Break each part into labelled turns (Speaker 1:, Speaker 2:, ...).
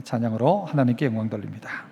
Speaker 1: 찬양으로 하나님께 영광 돌립니다.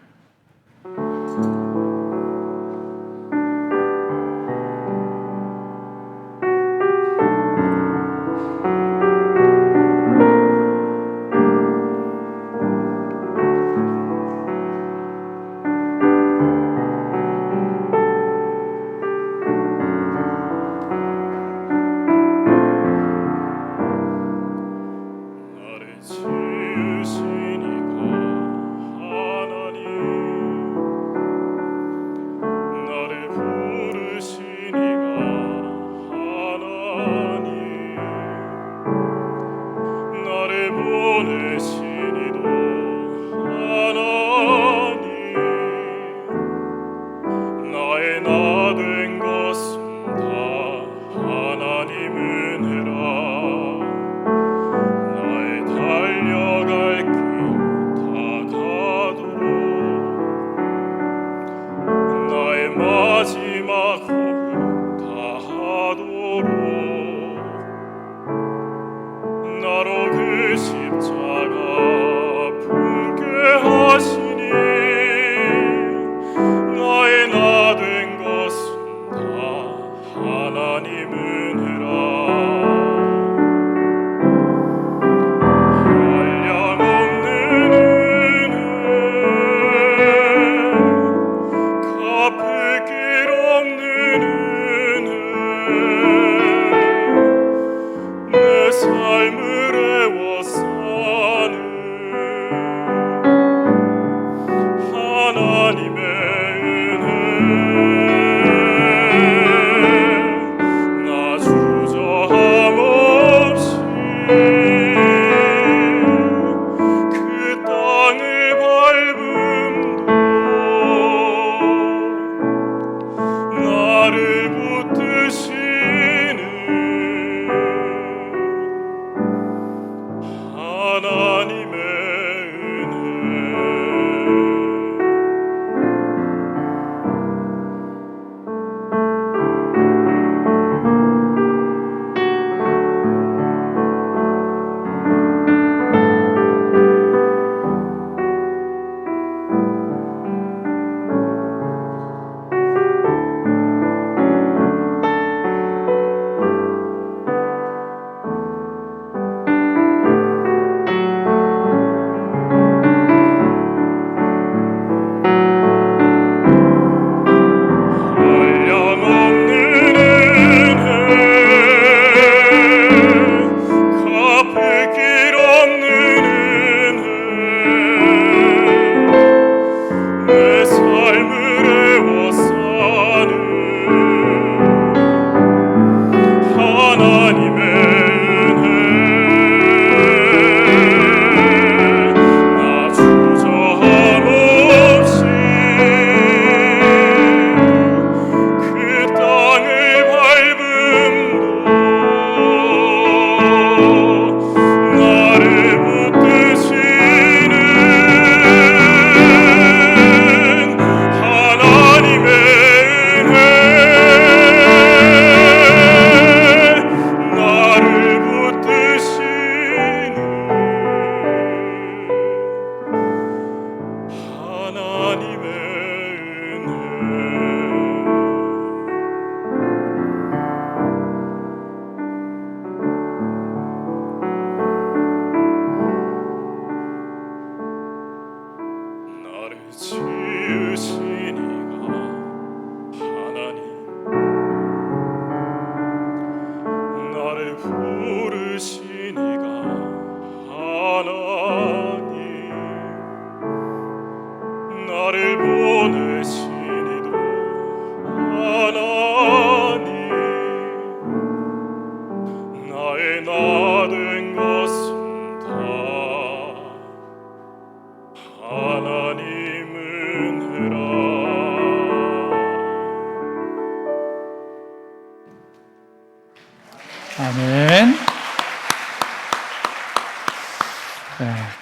Speaker 1: 아멘.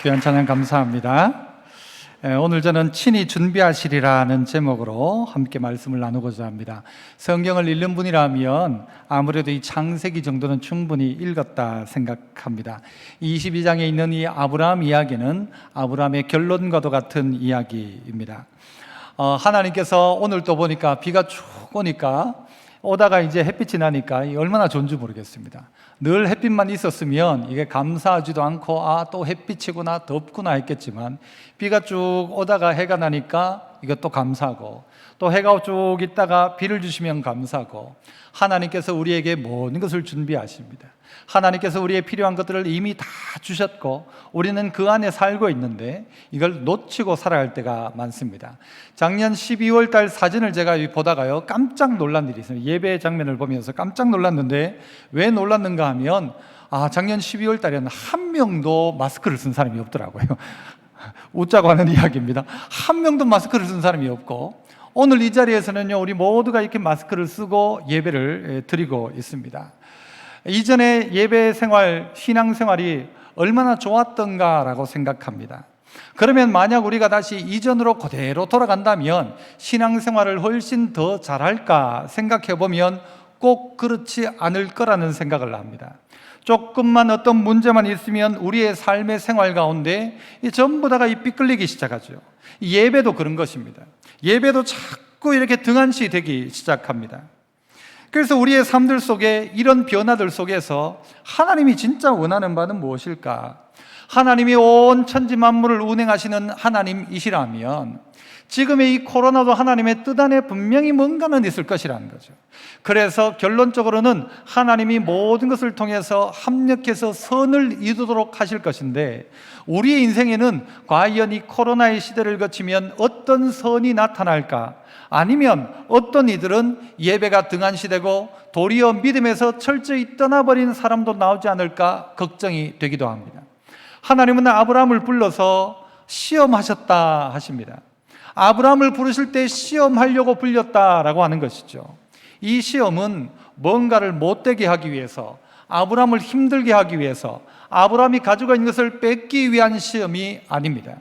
Speaker 1: 귀한 찬양 감사합니다. 오늘 저는 친히 준비하시리라는 제목으로 함께 말씀을 나누고자 합니다. 성경을 읽는 분이라면 아무래도 이 창세기 정도는 충분히 읽었다 생각합니다. 22장에 있는 이 아브라함 이야기는 아브라함의 결론과도 같은 이야기입니다. 하나님께서 오늘 또 보니까 비가 쭉 오니까 오다가 이제 햇빛이 나니까 얼마나 좋은지 모르겠습니다. 늘 햇빛만 있었으면 이게 감사하지도 않고 또 햇빛이구나 덥구나 했겠지만 비가 쭉 오다가 해가 나니까 이것도 감사하고 또 해가 쭉 있다가 비를 주시면 감사하고 하나님께서 우리에게 모든 것을 준비하십니다. 하나님께서 우리의 필요한 것들을 이미 다 주셨고 우리는 그 안에 살고 있는데 이걸 놓치고 살아갈 때가 많습니다. 작년 12월 달 사진을 제가 보다가요 깜짝 놀란 일이 있어요. 예배 장면을 보면서 깜짝 놀랐는데 왜 놀랐는가 하면 작년 12월 달에는 한 명도 마스크를 쓴 사람이 없더라고요. 웃자고 하는 이야기입니다. 한 명도 마스크를 쓴 사람이 없고 오늘 이 자리에서는요 우리 모두가 이렇게 마스크를 쓰고 예배를 드리고 있습니다. 이전에 예배 생활, 신앙 생활이 얼마나 좋았던가라고 생각합니다. 그러면 만약 우리가 다시 이전으로 그대로 돌아간다면 신앙 생활을 훨씬 더 잘할까 생각해 보면 꼭 그렇지 않을 거라는 생각을 합니다. 조금만 어떤 문제만 있으면 우리의 삶의 생활 가운데 전부 다가 삐끌리기 시작하죠. 예배도 그런 것입니다. 예배도 자꾸 이렇게 등한시 되기 시작합니다. 그래서 우리의 삶들 속에 이런 변화들 속에서 하나님이 진짜 원하는 바는 무엇일까? 하나님이 온 천지 만물을 운행하시는 하나님이시라면 지금의 이 코로나도 하나님의 뜻 안에 분명히 뭔가는 있을 것이라는 거죠. 그래서 결론적으로는 하나님이 모든 것을 통해서 합력해서 선을 이루도록 하실 것인데 우리의 인생에는 과연 이 코로나의 시대를 거치면 어떤 선이 나타날까? 아니면 어떤 이들은 예배가 등한시되고 도리어 믿음에서 철저히 떠나버린 사람도 나오지 않을까 걱정이 되기도 합니다. 하나님은 아브라함을 불러서 시험하셨다 하십니다. 아브라함을 부르실 때 시험하려고 불렸다라고 하는 것이죠. 이 시험은 뭔가를 못되게 하기 위해서, 아브라함을 힘들게 하기 위해서, 아브라함이 가지고 있는 것을 뺏기 위한 시험이 아닙니다.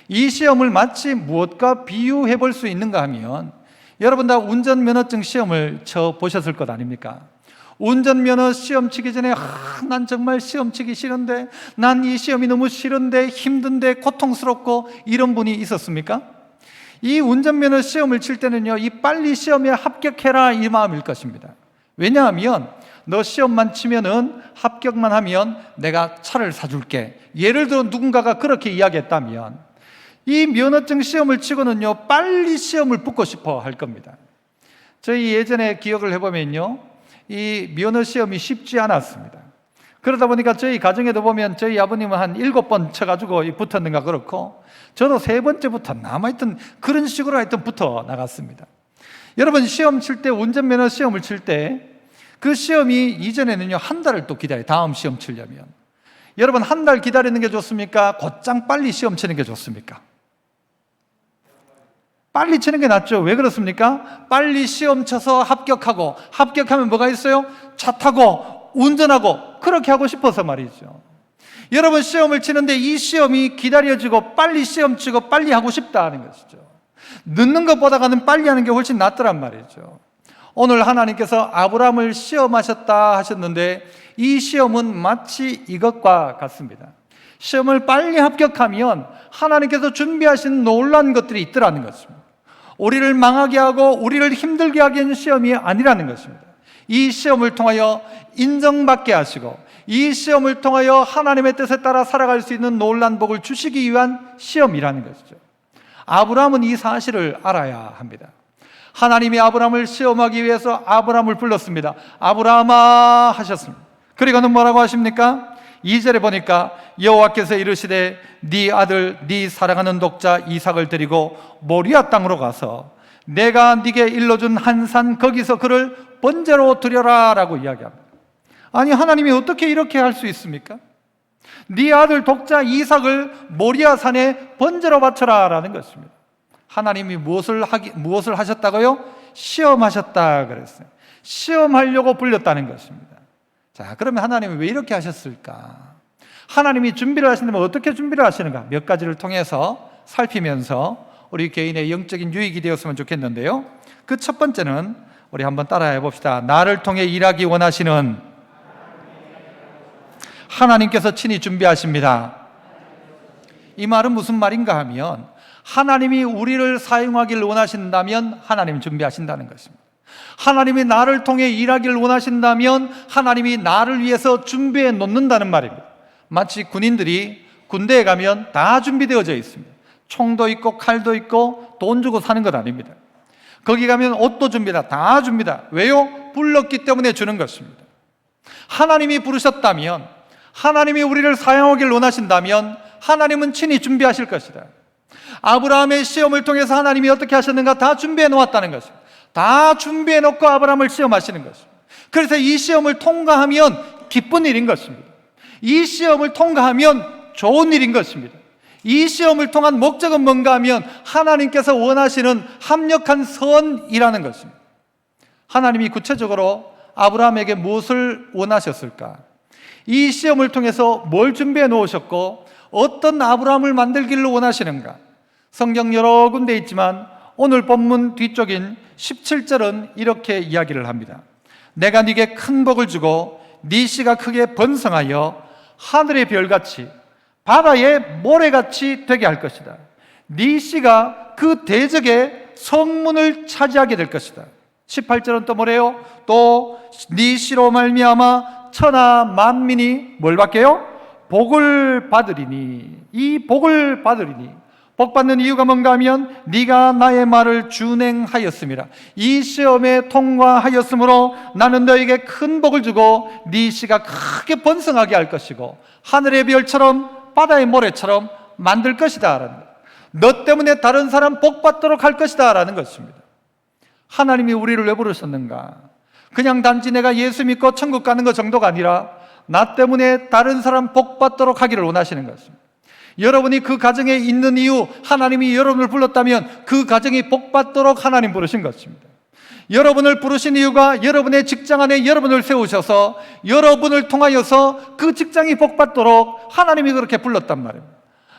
Speaker 1: 이 시험을 마치 무엇과 비유해 볼 수 있는가 하면 여러분 다 운전면허증 시험을 쳐보셨을 것 아닙니까? 운전면허 시험 치기 전에 난 정말 시험 치기 싫은데, 난 이 시험이 너무 싫은데, 힘든데, 고통스럽고 이런 분이 있었습니까? 이 운전면허 시험을 칠 때는요 이 빨리 시험에 합격해라 이 마음일 것입니다. 왜냐하면 너 시험만 치면은 합격만 하면 내가 차를 사줄게, 예를 들어 누군가가 그렇게 이야기했다면 이 면허증 시험을 치고는요 빨리 시험을 붙고 싶어 할 겁니다. 저희 예전에 기억을 해보면요 이 면허 시험이 쉽지 않았습니다. 그러다 보니까 저희 가정에도 보면 저희 아버님은 한 7번 쳐가지고 붙었는가 그렇고 저도 3번째부터 하여튼 그런 식으로 하여튼 붙어 나갔습니다. 여러분 시험 칠 때, 운전면허 시험을 칠 때 그 시험이 이전에는요 한 달을 또 기다려요. 다음 시험 치려면. 여러분 한 달 기다리는 게 좋습니까? 곧장 빨리 시험 치는 게 좋습니까? 빨리 치는 게 낫죠. 왜 그렇습니까? 빨리 시험 쳐서 합격하고, 합격하면 뭐가 있어요? 차 타고 운전하고 그렇게 하고 싶어서 말이죠. 여러분 시험을 치는데 이 시험이 기다려지고 빨리 시험 치고 빨리 하고 싶다는 것이죠. 늦는 것보다는 빨리 하는 게 훨씬 낫더란 말이죠. 오늘 하나님께서 아브라함을 시험하셨다 하셨는데 이 시험은 마치 이것과 같습니다. 시험을 빨리 합격하면 하나님께서 준비하신 놀라운 것들이 있더라는 것입니다. 우리를 망하게 하고 우리를 힘들게 하게 하는 시험이 아니라는 것입니다. 이 시험을 통하여 인정받게 하시고 이 시험을 통하여 하나님의 뜻에 따라 살아갈 수 있는 놀라운 복을 주시기 위한 시험이라는 것이죠. 아브라함은 이 사실을 알아야 합니다. 하나님이 아브라함을 시험하기 위해서 아브라함을 불렀습니다. 아브라함아 하셨습니다. 그리고는 뭐라고 하십니까? 2절에 보니까 여호와께서 이르시되 네 아들 네 사랑하는 독자 이삭을 데리고 모리아 땅으로 가서 내가 네게 일러준 한 산 거기서 그를 번제로 드려라 라고 이야기합니다. 아니 하나님이 어떻게 이렇게 할 수 있습니까? 네 아들 독자 이삭을 모리아 산에 번제로 바쳐라 라는 것입니다. 하나님이 무엇을 하셨다고요? 시험하셨다 그랬어요. 시험하려고 불렸다는 것입니다. 자, 그러면 하나님이 왜 이렇게 하셨을까? 하나님이 준비를 하신다면 어떻게 준비를 하시는가? 몇 가지를 통해서 살피면서 우리 개인의 영적인 유익이 되었으면 좋겠는데요. 그 첫 번째는 우리 한번 따라해 봅시다. 나를 통해 일하기 원하시는 하나님께서 친히 준비하십니다. 이 말은 무슨 말인가 하면 하나님이 우리를 사용하기를 원하신다면 하나님 준비하신다는 것입니다. 하나님이 나를 통해 일하기를 원하신다면 하나님이 나를 위해서 준비해 놓는다는 말입니다. 마치 군인들이 군대에 가면 다 준비되어져 있습니다. 총도 있고 칼도 있고 돈 주고 사는 것 아닙니다. 거기 가면 옷도 줍니다. 다 줍니다. 왜요? 불렀기 때문에 주는 것입니다. 하나님이 부르셨다면, 하나님이 우리를 사용하기를 원하신다면 하나님은 친히 준비하실 것이다. 아브라함의 시험을 통해서 하나님이 어떻게 하셨는가 다 준비해 놓았다는 것입니다. 다 준비해 놓고 아브라함을 시험하시는 것입니다. 그래서 이 시험을 통과하면 기쁜 일인 것입니다. 이 시험을 통과하면 좋은 일인 것입니다. 이 시험을 통한 목적은 뭔가 하면 하나님께서 원하시는 합력한 선이라는 것입니다. 하나님이 구체적으로 아브라함에게 무엇을 원하셨을까? 이 시험을 통해서 뭘 준비해 놓으셨고 어떤 아브라함을 만들기를 원하시는가? 성경 여러 군데 있지만 오늘 본문 뒤쪽인 17절은 이렇게 이야기를 합니다. 내가 네게 큰 복을 주고 네 씨가 크게 번성하여 하늘의 별같이 바다의 모래같이 되게 할 것이다. 네 씨가 그 대적의 성문을 차지하게 될 것이다. 18절은 또 뭐래요? 또 네 씨로 말미암아 천하 만민이 뭘 받게요? 복을 받으리니. 이 복을 받으리니 복 받는 이유가 뭔가 하면 네가 나의 말을 준행하였음이라. 이 시험에 통과하였으므로 나는 너에게 큰 복을 주고 네 씨가 크게 번성하게 할 것이고 하늘의 별처럼 바다의 모래처럼 만들 것이다 라는 것. 너 때문에 다른 사람 복 받도록 할 것이다 라는 것입니다. 하나님이 우리를 왜 부르셨는가? 그냥 단지 내가 예수 믿고 천국 가는 것 정도가 아니라 나 때문에 다른 사람 복 받도록 하기를 원하시는 것입니다. 여러분이 그 가정에 있는 이유, 하나님이 여러분을 불렀다면 그 가정이 복 받도록 하나님 부르신 것입니다. 여러분을 부르신 이유가 여러분의 직장 안에 여러분을 세우셔서 여러분을 통하여서 그 직장이 복 받도록 하나님이 그렇게 불렀단 말입니다.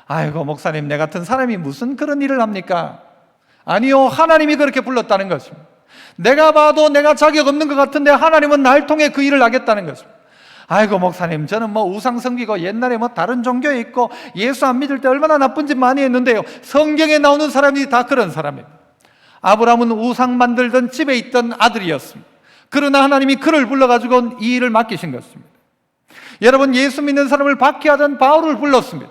Speaker 1: 아이고 목사님, 내 같은 사람이 무슨 그런 일을 합니까? 아니요, 하나님이 그렇게 불렀다는 것입니다. 내가 봐도 내가 자격 없는 것 같은데 하나님은 날 통해 그 일을 하겠다는 것입니다. 아이고 목사님, 저는 우상 섬기고 옛날에 다른 종교에 있고 예수 안 믿을 때 얼마나 나쁜 짓 많이 했는데요. 성경에 나오는 사람이 다 그런 사람입니다. 아브라함은 우상 만들던 집에 있던 아들이었습니다. 그러나 하나님이 그를 불러가지고 이 일을 맡기신 것입니다. 여러분, 예수 믿는 사람을 박해하던 바울을 불렀습니다.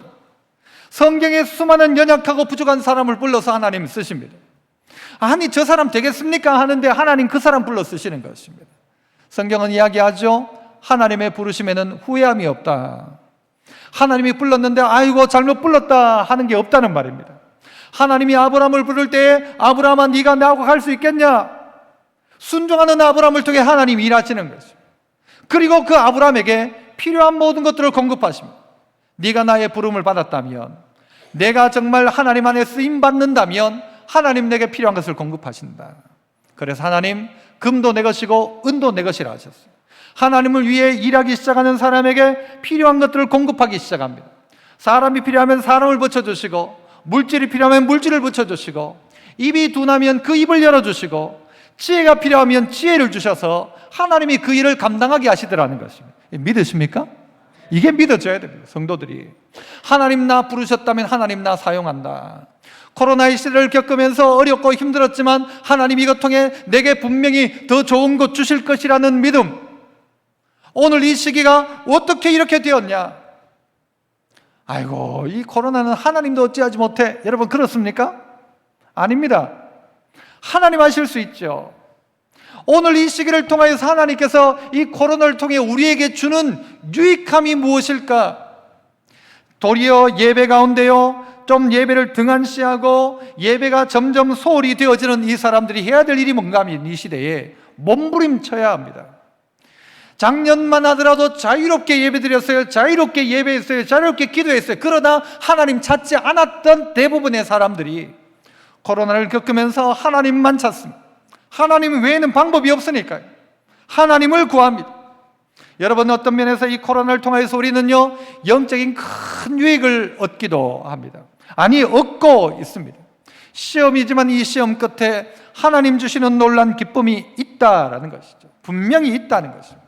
Speaker 1: 성경에 수많은 연약하고 부족한 사람을 불러서 하나님 쓰십니다. 아니 저 사람 되겠습니까? 하는데 하나님 그 사람 불러 쓰시는 것입니다. 성경은 이야기하죠. 하나님의 부르심에는 후회함이 없다. 하나님이 불렀는데 아이고 잘못 불렀다 하는 게 없다는 말입니다. 하나님이 아브라함을 부를 때에 아브라함아 네가 나하고 갈 수 있겠냐? 순종하는 아브라함을 통해 하나님이 일하시는 것입니다. 그리고 그 아브라함에게 필요한 모든 것들을 공급하십니다. 네가 나의 부름을 받았다면, 내가 정말 하나님 안에 쓰임받는다면 하나님 내게 필요한 것을 공급하신다. 그래서 하나님 금도 내 것이고 은도 내 것이라 하셨어요. 하나님을 위해 일하기 시작하는 사람에게 필요한 것들을 공급하기 시작합니다. 사람이 필요하면 사람을 붙여주시고, 물질이 필요하면 물질을 붙여주시고, 입이 둔하면 그 입을 열어주시고, 지혜가 필요하면 지혜를 주셔서 하나님이 그 일을 감당하게 하시더라는 것입니다. 믿으십니까? 이게 믿어져야 됩니다. 성도들이 하나님 나 부르셨다면 하나님 나 사용한다. 코로나의 시대를 겪으면서 어렵고 힘들었지만 하나님 이것 통해 내게 분명히 더 좋은 것 주실 것이라는 믿음. 오늘 이 시기가 어떻게 이렇게 되었냐? 아이고 이 코로나는 하나님도 어찌하지 못해. 여러분 그렇습니까? 아닙니다. 하나님 하실 수 있죠. 오늘 이 시기를 통하여서 하나님께서 이 코로나를 통해 우리에게 주는 유익함이 무엇일까? 도리어 예배 가운데요 좀 예배를 등한시하고 예배가 점점 소홀히 되어지는 이 사람들이 해야 될 일이 뭔가 하면 이 시대에 몸부림쳐야 합니다. 작년만 하더라도 자유롭게 예배드렸어요. 자유롭게 예배했어요. 자유롭게 기도했어요. 그러나 하나님 찾지 않았던 대부분의 사람들이 코로나를 겪으면서 하나님만 찾습니다. 하나님 외에는 방법이 없으니까요. 하나님을 구합니다. 여러분 어떤 면에서 이 코로나를 통해서 우리는요 영적인 큰 유익을 얻기도 합니다. 아니, 얻고 있습니다. 시험이지만 이 시험 끝에 하나님 주시는 놀라운 기쁨이 있다라는 것이죠. 분명히 있다는 것입니다.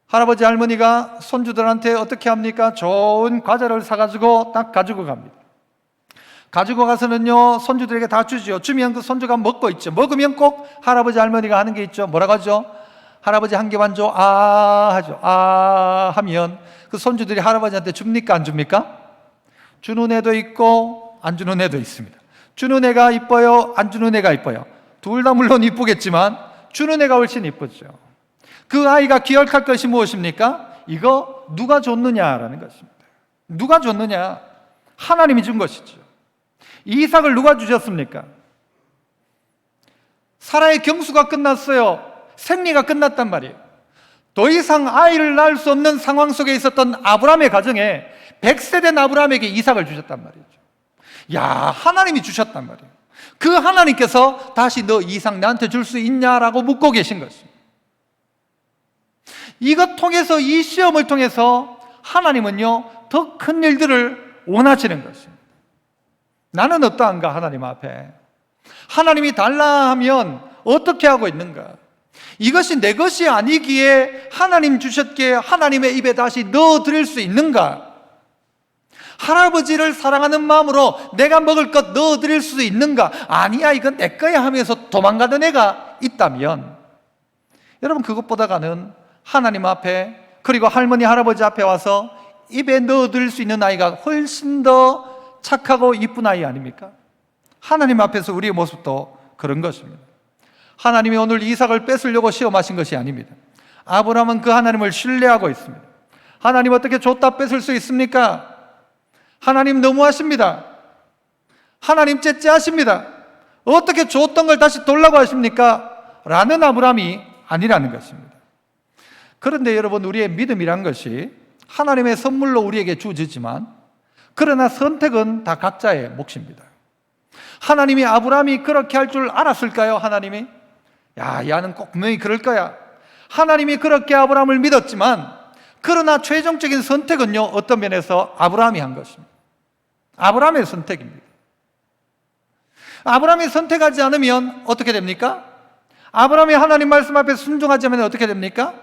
Speaker 1: 할아버지 할머니가 손주들한테 어떻게 합니까? 좋은 과자를 사가지고 딱 가지고 갑니다. 가지고 가서는요, 손주들에게 다 주죠. 주면 그 손주가 먹고 있죠. 먹으면 꼭 할아버지 할머니가 하는 게 있죠. 뭐라고 하죠? 할아버지 한 개만 줘. 아 하죠. 아 하면 그 손주들이 할아버지한테 줍니까? 안 줍니까? 주는 애도 있고 안 주는 애도 있습니다. 주는 애가 이뻐요? 안 주는 애가 이뻐요? 둘 다 물론 이쁘겠지만 주는 애가 훨씬 이쁘죠. 그 아이가 기억할 것이 무엇입니까? 이거 누가 줬느냐라는 것입니다. 누가 줬느냐? 하나님이 준 것이죠. 이삭을 누가 주셨습니까? 사라의 경수가 끝났어요. 생리가 끝났단 말이에요. 더 이상 아이를 낳을 수 없는 상황 속에 있었던 아브라함의 가정에 100세 된 아브라함에게 이삭을 주셨단 말이죠. 야, 하나님이 주셨단 말이에요. 그 하나님께서 다시 너 이삭 나한테 줄 수 있냐라고 묻고 계신 것입니다. 이것 통해서, 이 시험을 통해서 하나님은요, 더 큰 일들을 원하시는 것입니다. 나는 어떠한가? 하나님 앞에 하나님이 달라 하면 어떻게 하고 있는가? 이것이 내 것이 아니기에 하나님 주셨기에 하나님의 입에 다시 넣어드릴 수 있는가? 할아버지를 사랑하는 마음으로 내가 먹을 것 넣어드릴 수 있는가? 아니야, 이건 내 거야 하면서 도망가던 애가 있다면, 여러분, 그것보다가는 하나님 앞에, 그리고 할머니 할아버지 앞에 와서 입에 넣어드릴 수 있는 아이가 훨씬 더 착하고 이쁜 아이 아닙니까? 하나님 앞에서 우리의 모습도 그런 것입니다. 하나님이 오늘 이삭을 뺏으려고 시험하신 것이 아닙니다. 아브라함은 그 하나님을 신뢰하고 있습니다. 하나님 어떻게 줬다 뺏을 수 있습니까? 하나님 너무하십니다. 하나님 째째하십니다. 어떻게 줬던 걸 다시 돌라고 하십니까? 라는 아브라함이 아니라는 것입니다. 그런데 여러분, 우리의 믿음이란 것이 하나님의 선물로 우리에게 주어지지만, 그러나 선택은 다 각자의 몫입니다. 하나님이 아브라함이 그렇게 할 줄 알았을까요? 하나님이 야는 꼭 분명히 그럴 거야. 하나님이 그렇게 아브라함을 믿었지만, 그러나 최종적인 선택은요, 어떤 면에서 아브라함이 한 것입니다. 아브라함의 선택입니다. 아브라함이 선택하지 않으면 어떻게 됩니까? 아브라함이 하나님 말씀 앞에 순종하지 않으면 어떻게 됩니까?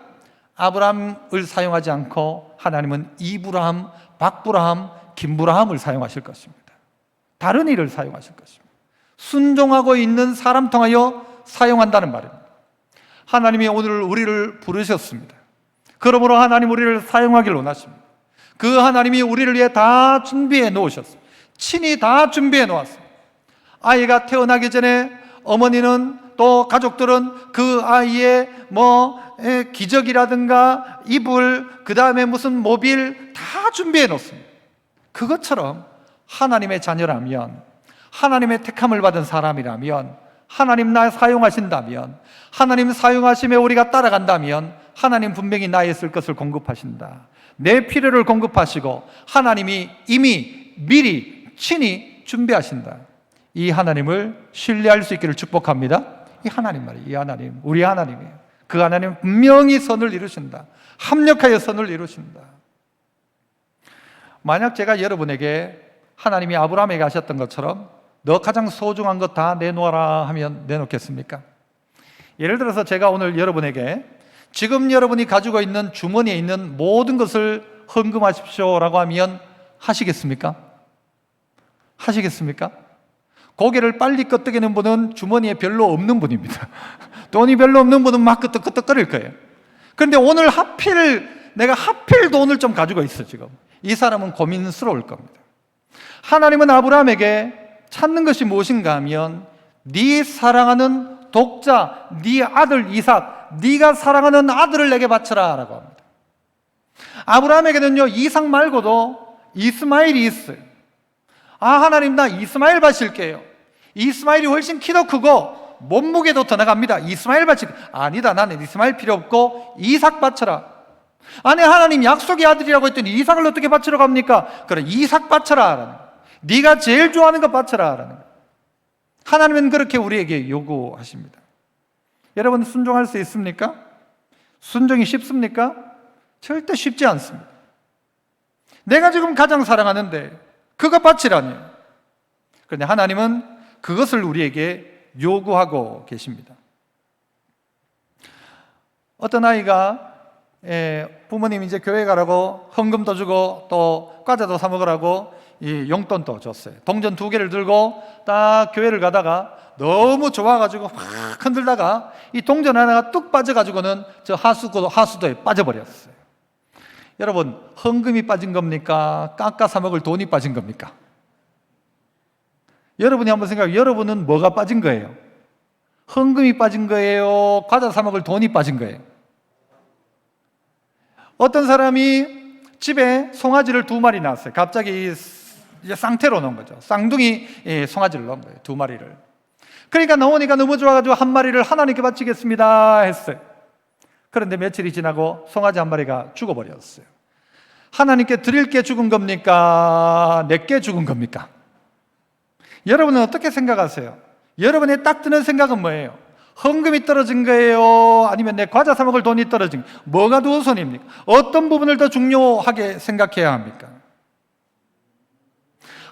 Speaker 1: 아브라함을 사용하지 않고 하나님은 이브라함, 박브라함, 김브라함을 사용하실 것입니다. 다른 일을 사용하실 것입니다. 순종하고 있는 사람 통하여 사용한다는 말입니다. 하나님이 오늘 우리를 부르셨습니다. 그러므로 하나님 우리를 사용하기를 원하십니다. 그 하나님이 우리를 위해 다 준비해 놓으셨습니다. 친히 다 준비해 놓았습니다. 아이가 태어나기 전에 어머니는, 또 가족들은 그 아이의 기저귀라든가 이불, 그 다음에 무슨 모빌 다 준비해 놓습니다. 그것처럼 하나님의 자녀라면, 하나님의 택함을 받은 사람이라면, 하나님 나 사용하신다면, 하나님 사용하심에 우리가 따라간다면 하나님 분명히 나의 쓸 것을 공급하신다. 내 필요를 공급하시고 하나님이 이미 미리 친히 준비하신다. 이 하나님을 신뢰할 수 있기를 축복합니다. 이 하나님 말이에요. 이 하나님, 우리 하나님이에요. 그 하나님 분명히 선을 이루신다. 합력하여 선을 이루신다. 만약 제가 여러분에게 하나님이 아브라함에게 하셨던 것처럼 너 가장 소중한 것 다 내놓아라 하면 내놓겠습니까? 예를 들어서 제가 오늘 여러분에게 지금 여러분이 가지고 있는 주머니에 있는 모든 것을 헌금하십시오라고 하면 하시겠습니까? 하시겠습니까? 고개를 빨리 끄덕이는 분은 주머니에 별로 없는 분입니다. 돈이 별로 없는 분은 막 끄덕끄덕거릴 거예요. 그런데 오늘 내가 하필 돈을 좀 가지고 있어. 지금 이 사람은 고민스러울 겁니다. 하나님은 아브라함에게 찾는 것이 무엇인가 하면, 네 사랑하는 독자, 네 아들 이삭, 네가 사랑하는 아들을 내게 바쳐라 라고 합니다. 아브라함에게는요, 이삭 말고도 이스마엘이 있어요. 하나님, 나 이스마엘 바칠게요. 이스마엘이 훨씬 키도 크고 몸무게도 더 나갑니다. 이스마엘 바칠게요. 아니다, 나는 이스마엘 필요 없고 이삭 바쳐라. 아니, 하나님 약속의 아들이라고 했더니 이삭을 어떻게 바치러 갑니까? 그래, 이삭 바쳐라 라는 거예요. 네가 제일 좋아하는 거 바쳐라 라는 거예요. 하나님은 그렇게 우리에게 요구하십니다. 여러분, 순종할 수 있습니까? 순종이 쉽습니까? 절대 쉽지 않습니다. 내가 지금 가장 사랑하는데, 그거 바치라니. 그런데 하나님은 그것을 우리에게 요구하고 계십니다. 어떤 아이가 부모님이 이제 교회 가라고 헌금도 주고 또 과자도 사 먹으라고 이 용돈도 줬어요. 동전 2개를 들고 딱 교회를 가다가 너무 좋아가지고 확 흔들다가 이 동전 하나가 뚝 빠져가지고는 저 하수도에 빠져버렸어요. 여러분, 헌금이 빠진 겁니까? 깎아 사 먹을 돈이 빠진 겁니까? 여러분이 한번 생각해요. 여러분은 뭐가 빠진 거예요? 헌금이 빠진 거예요? 과자 사 먹을 돈이 빠진 거예요? 어떤 사람이 집에 송아지를 2마리 낳았어요. 갑자기 쌍태로 놓은 거죠. 쌍둥이 송아지를 놓은 거예요. 2마리를. 그러니까 나오니까 너무 좋아가지고 1마리를 하나님께 바치겠습니다 했어요. 그런데 며칠이 지나고 송아지 1마리가 죽어버렸어요. 하나님께 드릴 게 죽은 겁니까? 내게 죽은 겁니까? 여러분은 어떻게 생각하세요? 여러분의 딱 드는 생각은 뭐예요? 헌금이 떨어진 거예요? 아니면 내 과자 사 먹을 돈이 떨어진 거예요? 뭐가 더 우선입니까? 어떤 부분을 더 중요하게 생각해야 합니까?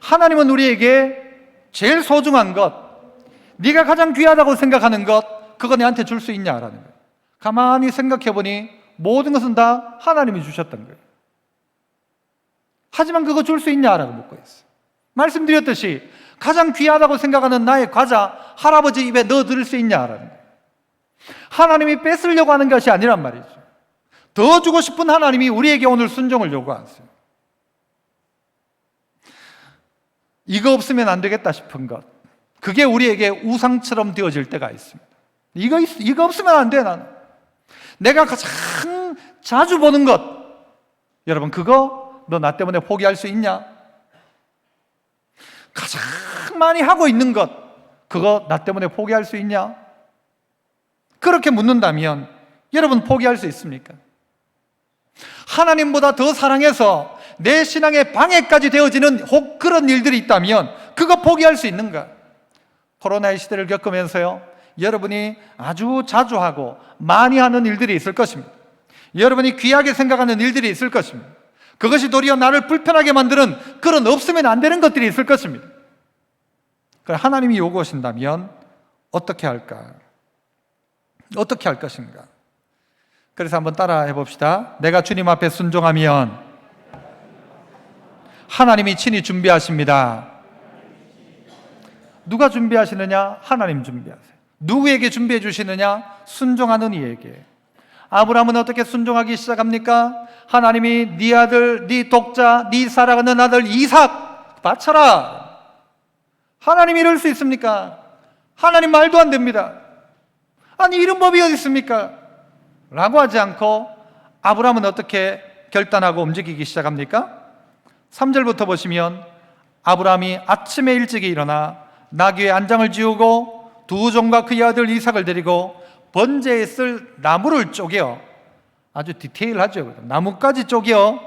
Speaker 1: 하나님은 우리에게 제일 소중한 것, 네가 가장 귀하다고 생각하는 것, 그거 내한테 줄 수 있냐라는 거예요. 가만히 생각해 보니 모든 것은 다 하나님이 주셨던 거예요. 하지만 그거 줄 수 있냐라고 묻고 있어요. 말씀드렸듯이 가장 귀하다고 생각하는 나의 과자 할아버지 입에 넣어드릴 수 있냐라는 거예요. 하나님이 뺏으려고 하는 것이 아니란 말이죠. 더 주고 싶은 하나님이 우리에게 오늘 순종을 요구하세요. 이거 없으면 안 되겠다 싶은 것, 그게 우리에게 우상처럼 되어질 때가 있습니다. 이거 없으면 안 돼. 나는 내가 가장 자주 보는 것, 여러분, 그거 너 나 때문에 포기할 수 있냐? 가장 많이 하고 있는 것, 그거 나 때문에 포기할 수 있냐? 그렇게 묻는다면 여러분 포기할 수 있습니까? 하나님보다 더 사랑해서 내 신앙의 방해까지 되어지는 혹 그런 일들이 있다면 그거 포기할 수 있는가? 코로나의 시대를 겪으면서요, 여러분이 아주 자주 하고 많이 하는 일들이 있을 것입니다. 여러분이 귀하게 생각하는 일들이 있을 것입니다. 그것이 도리어 나를 불편하게 만드는 그런 없으면 안 되는 것들이 있을 것입니다. 하나님이 요구하신다면 어떻게 할까? 어떻게 할 것인가? 그래서 한번 따라 해봅시다. 내가 주님 앞에 순종하면 하나님이 친히 준비하십니다. 누가 준비하시느냐? 하나님 준비하세요. 누구에게 준비해 주시느냐? 순종하는 이에게. 아브라함은 어떻게 순종하기 시작합니까? 하나님이 네 아들, 네 독자, 네 사랑하는 아들 이삭 바쳐라. 하나님이 이럴 수 있습니까? 하나님 말도 안 됩니다. 아니, 이런 법이 어디 있습니까? 라고 하지 않고 아브라함은 어떻게 결단하고 움직이기 시작합니까? 3절부터 보시면 아브라함이 아침에 일찍이 일어나 나귀의 안장을 지우고 두 종과 그의 아들 이삭을 데리고 번제에 쓸 나무를 쪼개어, 아주 디테일하죠, 나무까지 쪼개어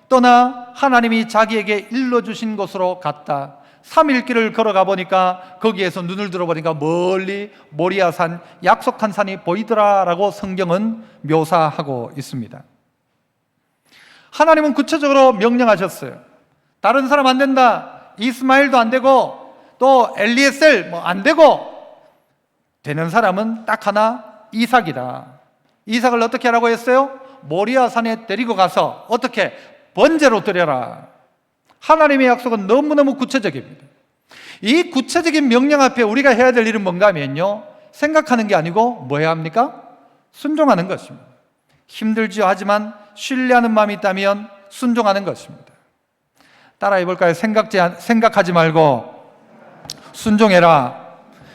Speaker 1: 떠나 하나님이 자기에게 일러주신 곳으로 갔다. 3일 길을 걸어가 보니까 거기에서 눈을 들어보니까 멀리 모리아산, 약속한 산이 보이더라라고 성경은 묘사하고 있습니다. 하나님은 구체적으로 명령하셨어요. 다른 사람 안 된다, 이스마엘도 안 되고 또 엘리에셀 뭐 안 되고, 되는 사람은 딱 하나, 이삭이다. 이삭을 어떻게 하라고 했어요? 모리아산에 데리고 가서 어떻게? 번제로 드려라. 하나님의 약속은 너무너무 구체적입니다. 이 구체적인 명령 앞에 우리가 해야 될 일은 뭔가 하면요, 생각하는 게 아니고 뭐 해야 합니까? 순종하는 것입니다. 힘들지요. 하지만 신뢰하는 마음이 있다면 순종하는 것입니다. 따라해 볼까요? 생각하지 말고 순종해라.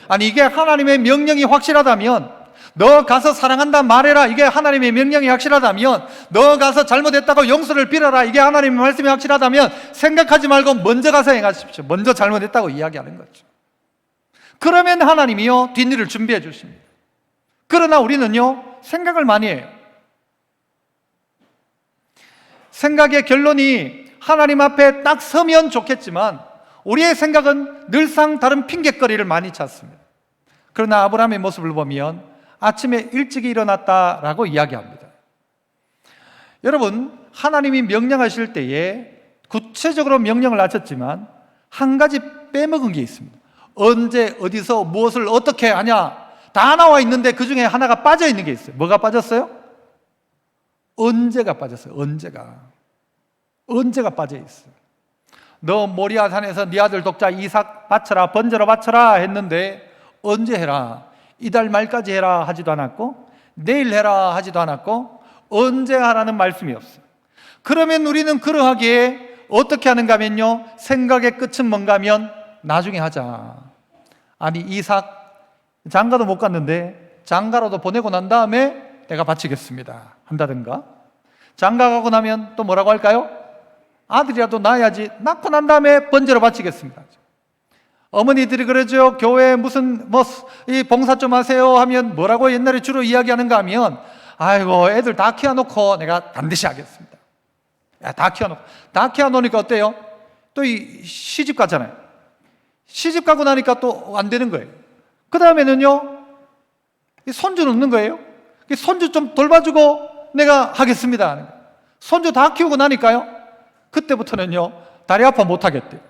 Speaker 1: 아니, 이게 하나님의 명령이 확실하다면, 너 가서 사랑한다 말해라, 이게 하나님의 명령이 확실하다면, 너 가서 잘못했다고 용서를 빌어라, 이게 하나님의 말씀이 확실하다면, 생각하지 말고 먼저 가서 행하십시오. 먼저 잘못했다고 이야기하는 거죠. 그러면 하나님이요, 뒷일을 준비해 주십니다. 그러나 우리는요, 생각을 많이 해요. 생각의 결론이 하나님 앞에 딱 서면 좋겠지만 우리의 생각은 늘상 다른 핑곗거리를 많이 찾습니다. 그러나 아브라함의 모습을 보면 아침에 일찍이 일어났다라고 이야기합니다. 여러분, 하나님이 명령하실 때에 구체적으로 명령을 하셨지만 한 가지 빼먹은 게 있습니다. 언제, 어디서, 무엇을 어떻게 하냐 다 나와 있는데 그 중에 하나가 빠져 있는 게 있어요. 뭐가 빠졌어요? 언제가 빠졌어요. 언제가 빠져 있어요. 너 모리아 산에서 네 아들 독자 이삭 바쳐라, 번제로 바쳐라 했는데 언제 해라? 이달 말까지 해라 하지도 않았고, 내일 해라 하지도 않았고, 언제 하라는 말씀이 없어요. 그러면 우리는 그러하기에 어떻게 하는가 하면요, 생각의 끝은 뭔가 하면 나중에 하자. 아니, 이삭 장가도 못 갔는데 장가로도 보내고 난 다음에 내가 바치겠습니다 한다든가, 장가 가고 나면 또 뭐라고 할까요? 아들이라도 낳아야지, 낳고 난 다음에 번제로 바치겠습니다. 어머니들이 그러죠. 교회에 무슨 이 봉사 좀 하세요 하면 뭐라고 옛날에 주로 이야기하는가 하면, 아이고 애들 다 키워놓고 내가 반드시 하겠습니다. 다 키워놓으니까 어때요? 또 이 시집 가잖아요. 시집 가고 나니까 또 안 되는 거예요. 그 다음에는요, 손주 놓는 거예요. 손주 좀 돌봐주고 내가 하겠습니다 하는 거예요. 손주 다 키우고 나니까요, 그때부터는요 다리 아파 못 하겠대요.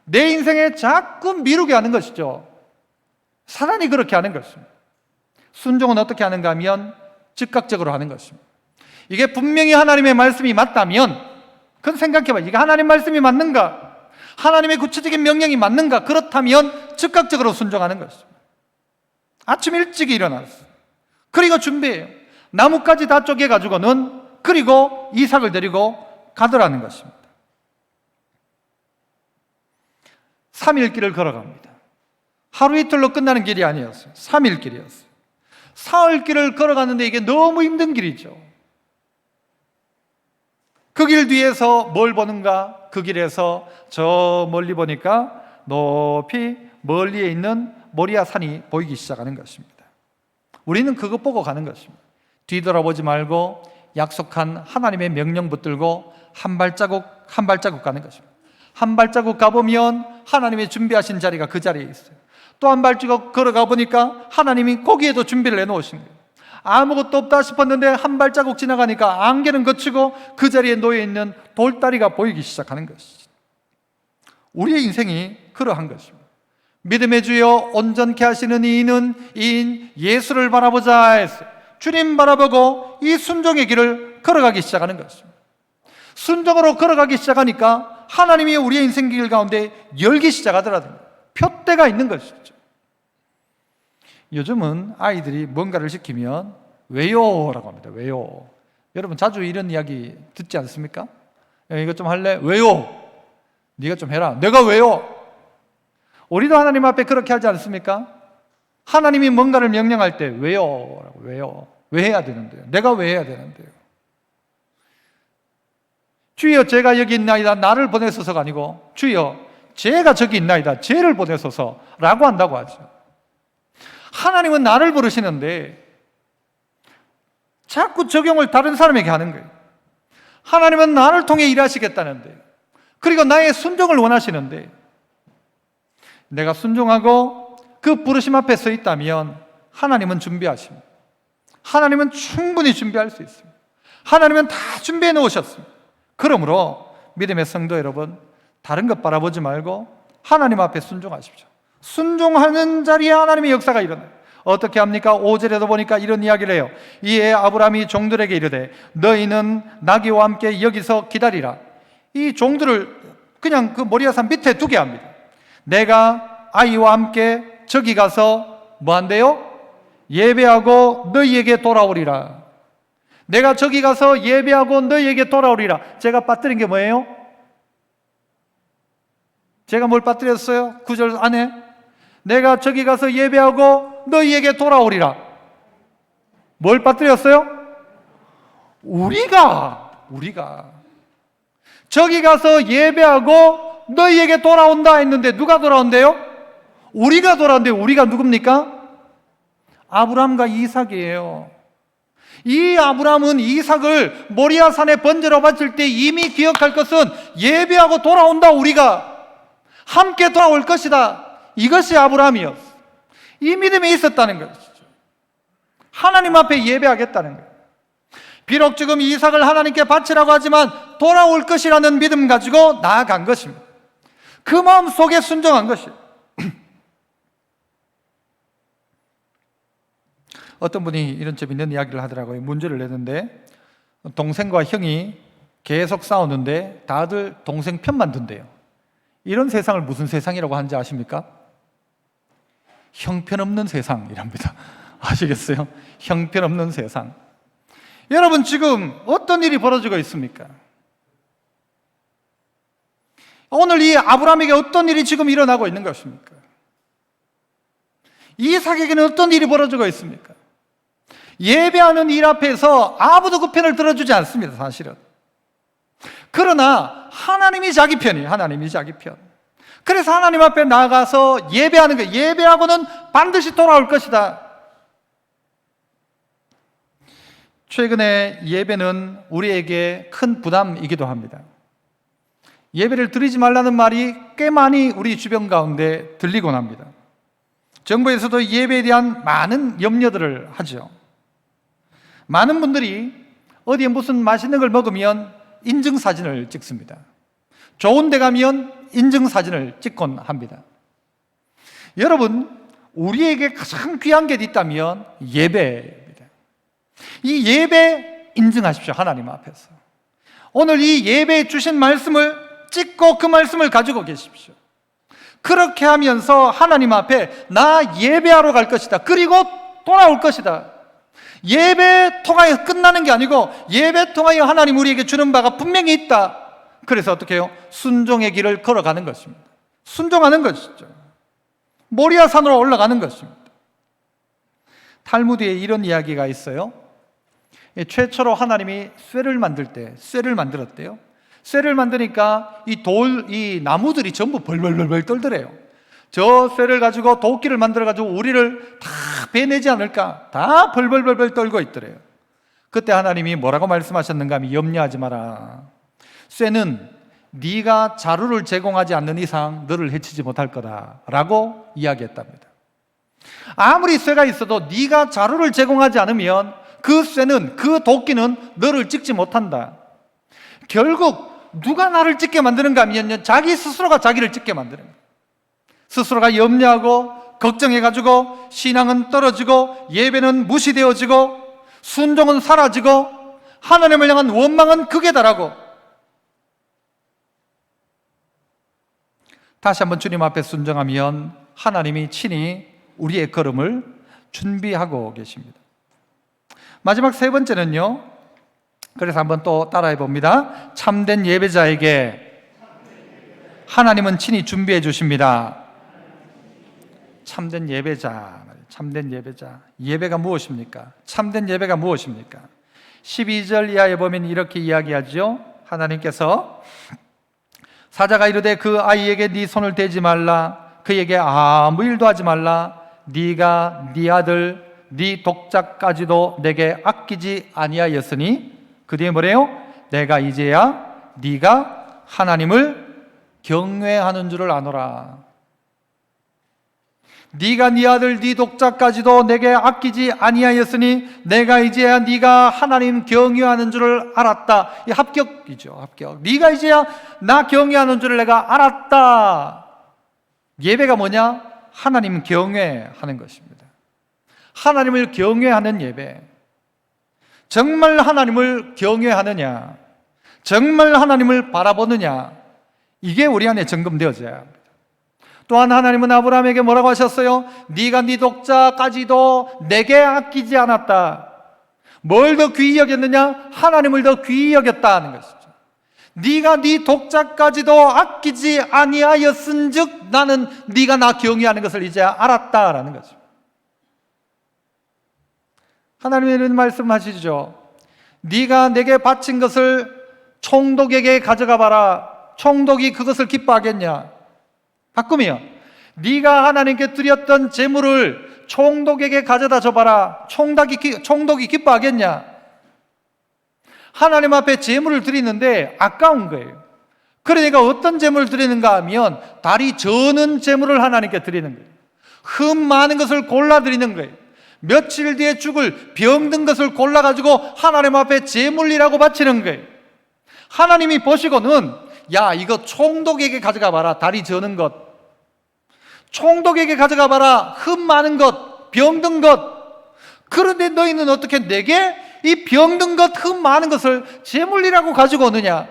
Speaker 1: 내 인생에 자꾸 미루게 하는 것이죠. 사단이 그렇게 하는 것입니다. 순종은 어떻게 하는가 하면 즉각적으로 하는 것입니다. 이게 분명히 하나님의 말씀이 맞다면, 그건 생각해봐. 이게 하나님 말씀이 맞는가? 하나님의 구체적인 명령이 맞는가? 그렇다면 즉각적으로 순종하는 것입니다. 아침 일찍 일어났어요. 그리고 준비해요. 나뭇가지 다 쪼개가지고는, 그리고 이삭을 데리고 가더라는 것입니다. 3일 길을 걸어갑니다. 하루 이틀로 끝나는 길이 아니었어요. 3일 길이었어요. 사흘 길을 걸어갔는데 이게 너무 힘든 길이죠. 그 길 뒤에서 뭘 보는가? 그 길에서 저 멀리 보니까 높이 멀리에 있는 모리아 산이 보이기 시작하는 것입니다. 우리는 그것 보고 가는 것입니다. 뒤돌아보지 말고 약속한 하나님의 명령 붙들고 한 발자국 한 발자국 가는 것입니다. 한 발자국 가보면 하나님의 준비하신 자리가 그 자리에 있어요. 또 한 발자국 걸어가 보니까 하나님이 거기에도 준비를 해놓으신 거예요. 아무것도 없다 싶었는데 한 발자국 지나가니까 안개는 거치고 그 자리에 놓여있는 돌다리가 보이기 시작하는 것이죠. 우리의 인생이 그러한 것입니다. 믿음의 주여 온전케 하시는 이인 예수를 바라보자 했어요. 주님 바라보고 이 순종의 길을 걸어가기 시작하는 것입니다. 순종으로 걸어가기 시작하니까 하나님이 우리의 인생 길 가운데 열기 시작하더라고요. 표대가 있는 것이죠. 요즘은 아이들이 뭔가를 시키면 왜요? 라고 합니다. 왜요? 여러분 자주 이런 이야기 듣지 않습니까? 이거 좀 할래? 왜요? 네가 좀 해라. 내가 왜요? 우리도 하나님 앞에 그렇게 하지 않습니까? 하나님이 뭔가를 명령할 때 왜요? 라고, 왜요? 왜 해야 되는데요? 내가 왜 해야 되는데요? 주여 제가 여기 있나이다 나를 보내소서가 아니고 주여 제가 저기 있나이다 쟤를 보내소서라고 한다고 하죠. 하나님은 나를 부르시는데 자꾸 적용을 다른 사람에게 하는 거예요. 하나님은 나를 통해 일하시겠다는데, 그리고 나의 순종을 원하시는데, 내가 순종하고 그 부르심 앞에 서 있다면 하나님은 준비하십니다. 하나님은 충분히 준비할 수 있습니다. 하나님은 다 준비해 놓으셨습니다. 그러므로 믿음의 성도 여러분, 다른 것 바라보지 말고 하나님 앞에 순종하십시오. 순종하는 자리에 하나님의 역사가 일어나요. 어떻게 합니까? 5절에도 보니까 이런 이야기를 해요. 이에 아브라함이 종들에게 이르되 너희는 나귀와 함께 여기서 기다리라. 이 종들을 그냥 그 모리아산 밑에 두게 합니다. 내가 아이와 함께 저기 가서 뭐 한대요? 예배하고 너희에게 돌아오리라. 내가 저기 가서 예배하고 너희에게 돌아오리라. 제가 빠뜨린 게 뭐예요? 제가 뭘 빠뜨렸어요? 9절 안에 내가 저기 가서 예배하고 너희에게 돌아오리라. 뭘 빠뜨렸어요? 우리가 저기 가서 예배하고 너희에게 돌아온다 했는데 누가 돌아온대요? 우리가 돌아온대요. 우리가 누굽니까? 아브라함과 이삭이에요. 이 아브라함은 이삭을 모리아산에 번제로 바칠 때 이미 기억할 것은 예배하고 돌아온다, 우리가 함께 돌아올 것이다. 이것이 아브라함이었어. 이 믿음이 있었다는 것이죠. 하나님 앞에 예배하겠다는 거예요. 비록 지금 이삭을 하나님께 바치라고 하지만 돌아올 것이라는 믿음 가지고 나아간 것입니다. 그 마음 속에 순종한 것이에요. 어떤 분이 이런 재밌는 이야기를 하더라고요. 문제를 내는데 동생과 형이 계속 싸우는데 다들 동생 편만 든대요. 이런 세상을 무슨 세상이라고 하는지 아십니까? 형편없는 세상이랍니다. 아시겠어요? 형편없는 세상. 여러분, 지금 어떤 일이 벌어지고 있습니까? 오늘 이 아브라함에게 어떤 일이 지금 일어나고 있는 것입니까? 이삭에게는 어떤 일이 벌어지고 있습니까? 예배하는 일 앞에서 아무도 그 편을 들어주지 않습니다, 사실은. 그러나 하나님이 자기 편이에요. 하나님이 자기 편. 그래서 하나님 앞에 나가서 예배하는 거예요. 예배하고는 반드시 돌아올 것이다. 최근에 예배는 우리에게 큰 부담이기도 합니다. 예배를 드리지 말라는 말이 꽤 많이 우리 주변 가운데 들리곤 합니다. 정부에서도 예배에 대한 많은 염려들을 하죠. 많은 분들이 어디에 무슨 맛있는 걸 먹으면 인증사진을 찍습니다. 좋은 데 가면 인증사진을 찍곤 합니다. 여러분, 우리에게 가장 귀한 게 있다면 예배입니다. 이 예배 인증하십시오. 하나님 앞에서. 오늘 이 예배에 주신 말씀을 찍고 그 말씀을 가지고 계십시오. 그렇게 하면서 하나님 앞에 나 예배하러 갈 것이다. 그리고 돌아올 것이다. 예배 통하여 끝나는 게 아니고 예배 통하여 하나님 우리에게 주는 바가 분명히 있다. 그래서 어떻게 해요? 순종의 길을 걸어가는 것입니다. 순종하는 것이죠. 모리아 산으로 올라가는 것입니다. 탈무드에 이런 이야기가 있어요. 최초로 하나님이 쇠를 만들었대요. 쇠를 만드니까 이 나무들이 전부 벌벌벌벌 떨더래요. 저 쇠를 가지고 도끼를 만들어가지고 우리를 다 베내지 않을까? 다 벌벌벌벌 떨고 있더래요. 그때 하나님이 뭐라고 말씀하셨는가 하면 염려하지 마라. 쇠는 네가 자루를 제공하지 않는 이상 너를 해치지 못할 거다 라고 이야기했답니다. 아무리 쇠가 있어도 네가 자루를 제공하지 않으면 그 쇠는, 그 도끼는 너를 찍지 못한다. 결국 누가 나를 찍게 만드는가 하면 자기 스스로가 자기를 찍게 만드는 거예요. 스스로가 염려하고 걱정해가지고 신앙은 떨어지고 예배는 무시되어지고 순종은 사라지고 하나님을 향한 원망은 극에 달하고 다시 한번 주님 앞에 순종하면 하나님이 친히 우리의 걸음을 준비하고 계십니다. 마지막 세 번째는요, 그래서 한번 또 따라해 봅니다. 참된 예배자에게 하나님은 친히 준비해 주십니다. 참된 예배자. 예배가 무엇입니까? 참된 예배가 무엇입니까? 12절 이하에 보면 이렇게 이야기하죠. 하나님께서 사자가 이르되 그 아이에게 네 손을 대지 말라. 그에게 아무 일도 하지 말라. 네가 네 아들 네 독자까지도 내게 아끼지 아니하였으니 그 뒤에 뭐래요? 내가 이제야 네가 하나님을 경외하는 줄을 아노라. 네가 네 아들 네 독자까지도 내게 아끼지 아니하였으니 내가 이제야 네가 하나님 경외하는 줄을 알았다. 이 합격이죠. 합격. 네가 이제야 나 경외하는 줄을 내가 알았다. 예배가 뭐냐? 하나님 경외하는 것입니다. 하나님을 경외하는 예배. 정말 하나님을 경외하느냐, 정말 하나님을 바라보느냐, 이게 우리 안에 점검되어져야 합니다. 또한 하나님은 아브라함에게 뭐라고 하셨어요? 네가 네 독자까지도 내게 아끼지 않았다. 뭘 더 귀히 여겼느냐? 하나님을 더 귀히 여겼다는 것이죠. 네가 네 독자까지도 아끼지 아니하였은즉 나는 네가 나 경외하는 것을 이제 알았다라는 거죠. 하나님이 이런 말씀하시죠. 네가 내게 바친 것을 총독에게 가져가 봐라. 총독이 그것을 기뻐하겠냐? 바꾸면 네가 하나님께 드렸던 재물을 총독에게 가져다 줘봐라. 총독이 기뻐하겠냐? 하나님 앞에 재물을 드리는데 아까운 거예요. 그러니까 어떤 재물을 드리는가 하면 다리 저는 재물을 하나님께 드리는 거예요. 흠 많은 것을 골라 드리는 거예요. 며칠 뒤에 죽을 병든 것을 골라가지고 하나님 앞에 제물이라고 바치는 거예요. 하나님이 보시고는 야, 이거 총독에게 가져가 봐라. 다리 저는 것. 총독에게 가져가 봐라. 흠 많은 것, 병든 것. 그런데 너희는 어떻게 내게 이 병든 것, 흠 많은 것을 제물이라고 가지고 오느냐?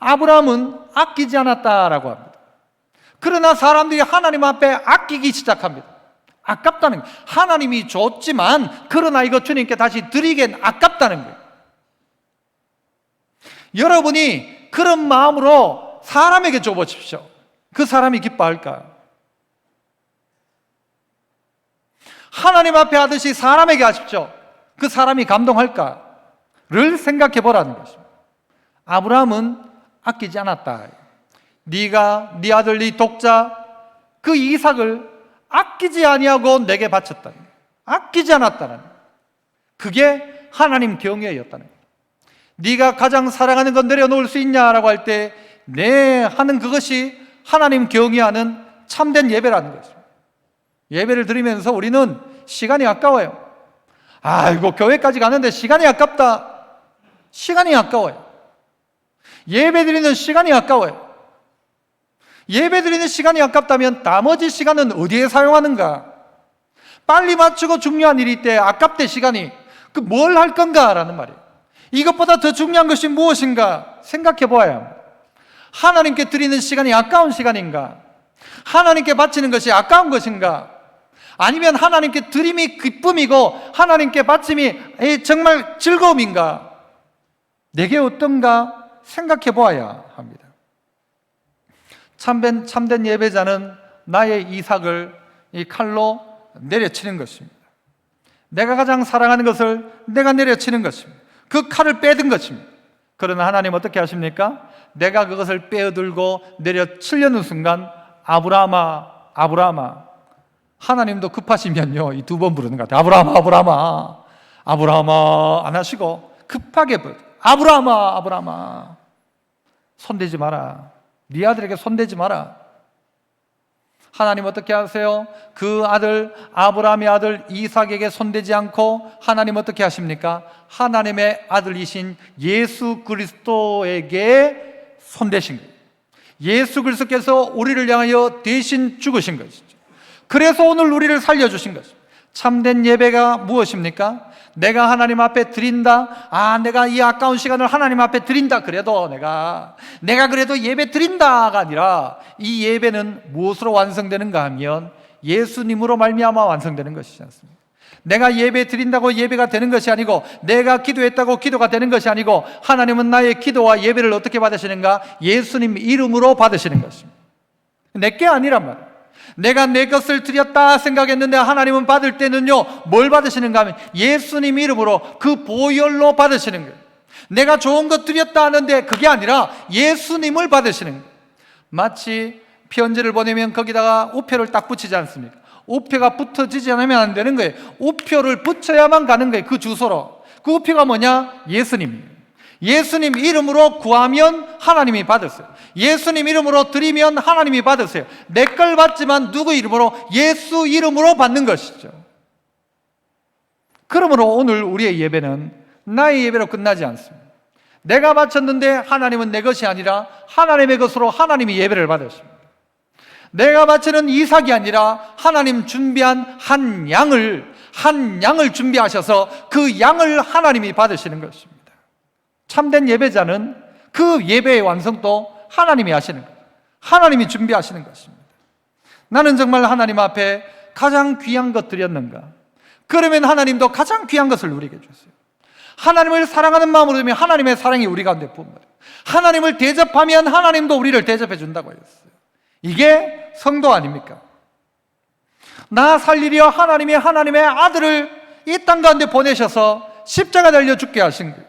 Speaker 1: 아브라함은 아끼지 않았다라고 합니다. 그러나 사람들이 하나님 앞에 아끼기 시작합니다. 아깝다는 거예요. 하나님이 줬지만 그러나 이거 주님께 다시 드리기엔 아깝다는 거예요. 여러분이 그런 마음으로 사람에게 줘보십시오. 그 사람이 기뻐할까요? 하나님 앞에 하듯이 사람에게 하십시오. 그 사람이 감동할까를 생각해 보라는 것입니다. 아브라함은 아끼지 않았다. 네가 네 아들 네 독자 그 이삭을 아끼지 아니하고 내게 바쳤다. 아끼지 않았다는 그게 하나님 경외였다는 거예요. 네가 가장 사랑하는 건 내려놓을 수 있냐라고 할 때 네 하는 그것이 하나님 경외하는 참된 예배라는 것입니다. 예배를 드리면서 우리는 시간이 아까워요. 아이고 교회까지 가는데 시간이 아깝다. 시간이 아까워요. 예배 드리는 시간이 아까워요. 예배 드리는 시간이 아깝다면 나머지 시간은 어디에 사용하는가? 빨리 마치고 중요한 일이 때 아깝대 시간이. 그 뭘 할 건가? 라는 말이에요. 이것보다 더 중요한 것이 무엇인가? 생각해 보아야 합니다. 하나님께 드리는 시간이 아까운 시간인가? 하나님께 바치는 것이 아까운 것인가? 아니면 하나님께 드림이 기쁨이고 하나님께 바침이 정말 즐거움인가? 내게 어떤가 생각해 보아야 합니다. 참된 예배자는 나의 이삭을 이 칼로 내려치는 것입니다. 내가 가장 사랑하는 것을 내가 내려치는 것입니다. 그 칼을 빼든 것입니다. 그러나 하나님 어떻게 하십니까? 내가 그것을 빼어들고 내려치려는 순간 아브라함아, 아브라함아. 하나님도 급하시면요 이 두 번 부르는 것 같아요. 아브라함아, 아브라함아, 아브라함아 안 하시고 급하게 부르죠. 아브라함아, 아브라함아 손대지 마라. 네 아들에게 손대지 마라. 하나님 어떻게 하세요? 그 아들 아브라함의 아들 이삭에게 손대지 않고 하나님 어떻게 하십니까? 하나님의 아들이신 예수 그리스도에게 손대신 거예요. 예수 그리스도께서 우리를 향하여 대신 죽으신 것이죠. 그래서 오늘 우리를 살려주신 것입니다. 참된 예배가 무엇입니까? 내가 하나님 앞에 드린다. 내가 이 아까운 시간을 하나님 앞에 드린다. 그래도 내가 그래도 예배 드린다가 아니라 이 예배는 무엇으로 완성되는가 하면 예수님으로 말미암아 완성되는 것이지 않습니까? 내가 예배 드린다고 예배가 되는 것이 아니고 내가 기도했다고 기도가 되는 것이 아니고 하나님은 나의 기도와 예배를 어떻게 받으시는가? 예수님 이름으로 받으시는 것입니다. 내게 아니란 말이에요. 내가 내 것을 드렸다 생각했는데 하나님은 받을 때는요 뭘 받으시는가 하면 예수님 이름으로 그 보혈로 받으시는 거예요. 내가 좋은 것 드렸다 하는데 그게 아니라 예수님을 받으시는 거예요. 마치 편지를 보내면 거기다가 우표를 딱 붙이지 않습니까? 우표가 붙어지지 않으면 안 되는 거예요. 우표를 붙여야만 가는 거예요. 그 주소로. 그 우표가 뭐냐? 예수님이에요. 예수님 이름으로 구하면 하나님이 받으세요. 예수님 이름으로 드리면 하나님이 받으세요. 내 걸 받지만 누구 이름으로? 예수 이름으로 받는 것이죠. 그러므로 오늘 우리의 예배는 나의 예배로 끝나지 않습니다. 내가 바쳤는데 하나님은 내 것이 아니라 하나님의 것으로 하나님이 예배를 받으십니다. 내가 바치는 이삭이 아니라 하나님 준비한 한 양을 준비하셔서 그 양을 하나님이 받으시는 것입니다. 참된 예배자는 그 예배의 완성도 하나님이 하시는 거예요. 하나님이 준비하시는 것입니다. 나는 정말 하나님 앞에 가장 귀한 것 드렸는가? 그러면 하나님도 가장 귀한 것을 우리에게 주세요. 하나님을 사랑하는 마음으로 되면 하나님의 사랑이 우리 가운데 부어져요. 하나님을 대접하면 하나님도 우리를 대접해 준다고 했어요. 이게 성도 아닙니까? 나 살리려 하나님의 아들을 이 땅 가운데 보내셔서 십자가 달려 죽게 하신 거예요.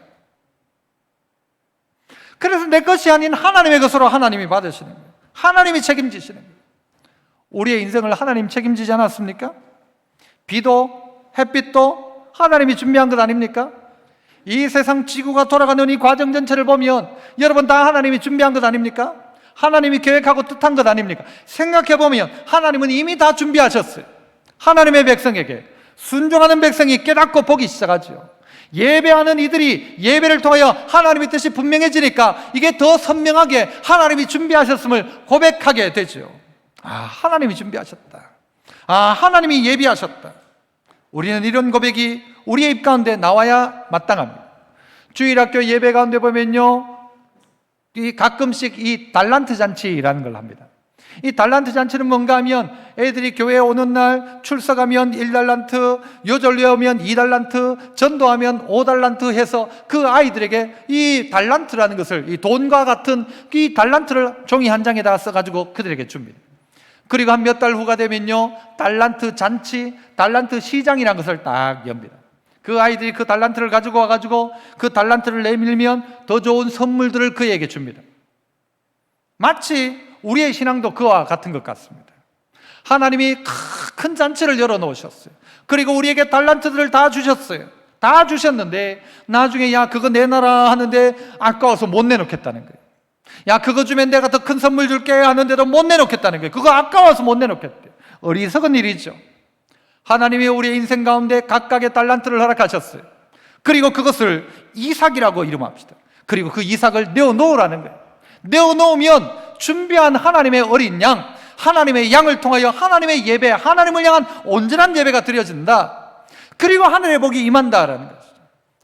Speaker 1: 그래서 내 것이 아닌 하나님의 것으로 하나님이 받으시는 거예요. 하나님이 책임지시는 거예요. 우리의 인생을 하나님 책임지지 않았습니까? 비도 햇빛도 하나님이 준비한 것 아닙니까? 이 세상 지구가 돌아가는 이 과정 전체를 보면 여러분 다 하나님이 준비한 것 아닙니까? 하나님이 계획하고 뜻한 것 아닙니까? 생각해보면 하나님은 이미 다 준비하셨어요. 하나님의 백성에게 순종하는 백성이 깨닫고 보기 시작하죠. 예배하는 이들이 예배를 통하여 하나님의 뜻이 분명해지니까 이게 더 선명하게 하나님이 준비하셨음을 고백하게 되죠. 하나님이 준비하셨다. 하나님이 예비하셨다. 우리는 이런 고백이 우리의 입 가운데 나와야 마땅합니다. 주일학교 예배 가운데 보면요, 가끔씩 이 달란트 잔치라는 걸 합니다. 이 달란트 잔치는 뭔가 하면 애들이 교회에 오는 날 출석하면 1달란트, 요절에 오면 2달란트, 전도하면 5달란트 해서 그 아이들에게 이 달란트라는 것을, 이 돈과 같은 이 달란트를 종이 한 장에다가 써가지고 그들에게 줍니다. 그리고 한 몇 달 후가 되면요, 달란트 잔치, 달란트 시장이라는 것을 딱 엽니다. 그 아이들이 그 달란트를 가지고 와가지고 그 달란트를 내밀면 더 좋은 선물들을 그에게 줍니다. 마치 우리의 신앙도 그와 같은 것 같습니다. 하나님이 큰 잔치를 열어놓으셨어요. 그리고 우리에게 달란트들을 다 주셨어요. 다 주셨는데 나중에 야 그거 내놔라 하는데 아까워서 못 내놓겠다는 거예요. 야 그거 주면 내가 더 큰 선물 줄게 하는데도 못 내놓겠다는 거예요. 그거 아까워서 못 내놓겠대요. 어리석은 일이죠. 하나님이 우리의 인생 가운데 각각의 달란트를 허락하셨어요. 그리고 그것을 이삭이라고 이름합시다. 그리고 그 이삭을 내어놓으라는 거예요. 내어놓으면 준비한 하나님의 어린 양, 하나님의 양을 통하여 하나님의 예배, 하나님을 향한 온전한 예배가 드려진다. 그리고 하늘의 복이 임한다라는 것이죠.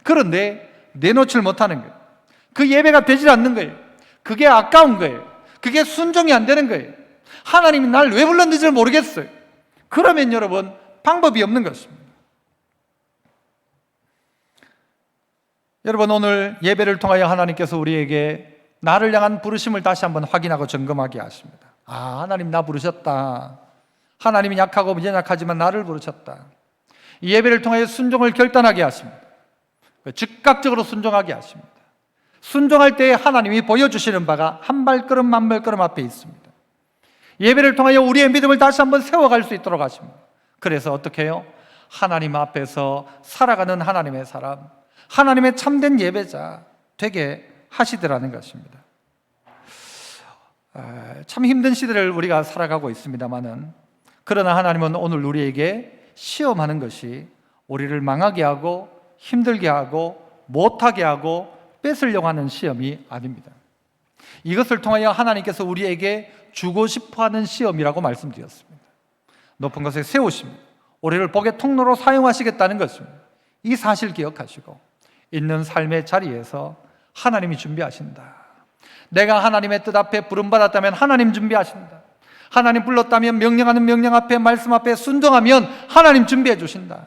Speaker 1: 그런데 내놓질 못하는 거예요. 그 예배가 되질 않는 거예요. 그게 아까운 거예요. 그게 순종이 안 되는 거예요. 하나님이 날 왜 불렀는지를 모르겠어요. 그러면 여러분 방법이 없는 것입니다. 여러분 오늘 예배를 통하여 하나님께서 우리에게 나를 향한 부르심을 다시 한번 확인하고 점검하게 하십니다. 하나님 나 부르셨다. 하나님이 약하고 연약하지만 나를 부르셨다. 이 예배를 통하여 순종을 결단하게 하십니다. 즉각적으로 순종하게 하십니다. 순종할 때에 하나님이 보여주시는 바가 한 발걸음 한 발걸음 앞에 있습니다. 예배를 통하여 우리의 믿음을 다시 한번 세워갈 수 있도록 하십니다. 그래서 어떻게 해요? 하나님 앞에서 살아가는 하나님의 사람, 하나님의 참된 예배자 되게 하시더라는 것입니다. 참 힘든 시대를 우리가 살아가고 있습니다만은, 그러나 하나님은 오늘 우리에게 시험하는 것이 우리를 망하게 하고 힘들게 하고 못하게 하고 뺏으려고 하는 시험이 아닙니다. 이것을 통하여 하나님께서 우리에게 주고 싶어하는 시험이라고 말씀드렸습니다. 높은 곳에 세우십니다. 우리를 복의 통로로 사용하시겠다는 것입니다. 이 사실 기억하시고 있는 삶의 자리에서 하나님이 준비하신다. 내가 하나님의 뜻 앞에 부름받았다면 하나님 준비하신다. 하나님 불렀다면 명령하는 명령 앞에, 말씀 앞에 순종하면 하나님 준비해 주신다.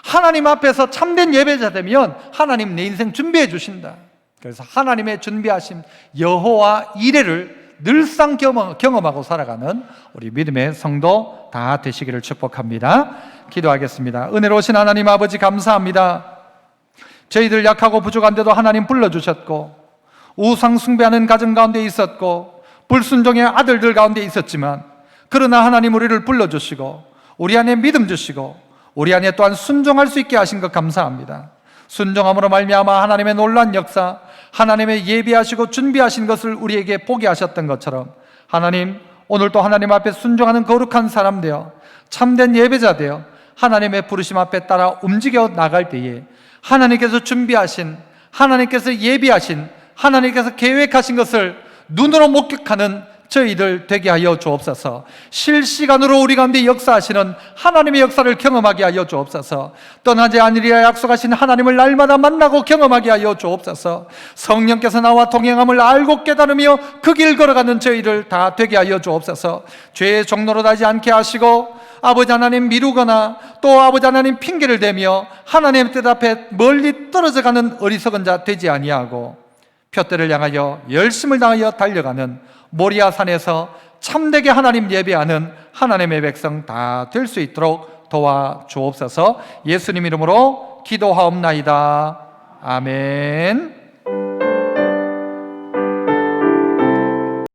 Speaker 1: 하나님 앞에서 참된 예배자 되면 하나님 내 인생 준비해 주신다. 그래서 하나님의 준비하신 여호와 이레를 늘상 경험하고 살아가는 우리 믿음의 성도 다 되시기를 축복합니다. 기도하겠습니다. 은혜로우신 하나님 아버지 감사합니다. 저희들 약하고 부족한데도 하나님 불러주셨고, 우상 숭배하는 가정 가운데 있었고, 불순종의 아들들 가운데 있었지만, 그러나 하나님 우리를 불러주시고 우리 안에 믿음 주시고 우리 안에 또한 순종할 수 있게 하신 것 감사합니다. 순종함으로 말미암아 하나님의 놀라운 역사, 하나님의 예비하시고 준비하신 것을 우리에게 보게 하셨던 것처럼, 하나님 오늘도 하나님 앞에 순종하는 거룩한 사람 되어 참된 예배자 되어 하나님의 부르심 앞에 따라 움직여 나갈 때에 하나님께서 준비하신, 하나님께서 예비하신, 하나님께서 계획하신 것을 눈으로 목격하는 저희들 되게 하여 주옵소서. 실시간으로 우리 가운데 역사하시는 하나님의 역사를 경험하게 하여 주옵소서. 떠나지 않으리라 약속하신 하나님을 날마다 만나고 경험하게 하여 주옵소서. 성령께서 나와 동행함을 알고 깨달으며 그 길 걸어가는 저희들 다 되게 하여 주옵소서. 죄의 종로로 나지 않게 하시고 아버지 하나님 미루거나 또 아버지 하나님 핑계를 대며 하나님의 뜻 앞에 멀리 떨어져 가는 어리석은 자 되지 아니하고 표대를 향하여 열심을 다하여 달려가는 모리아 산에서 참되게 하나님 예배하는 하나님의 백성 다 될 수 있도록 도와주옵소서. 예수님 이름으로 기도하옵나이다. 아멘.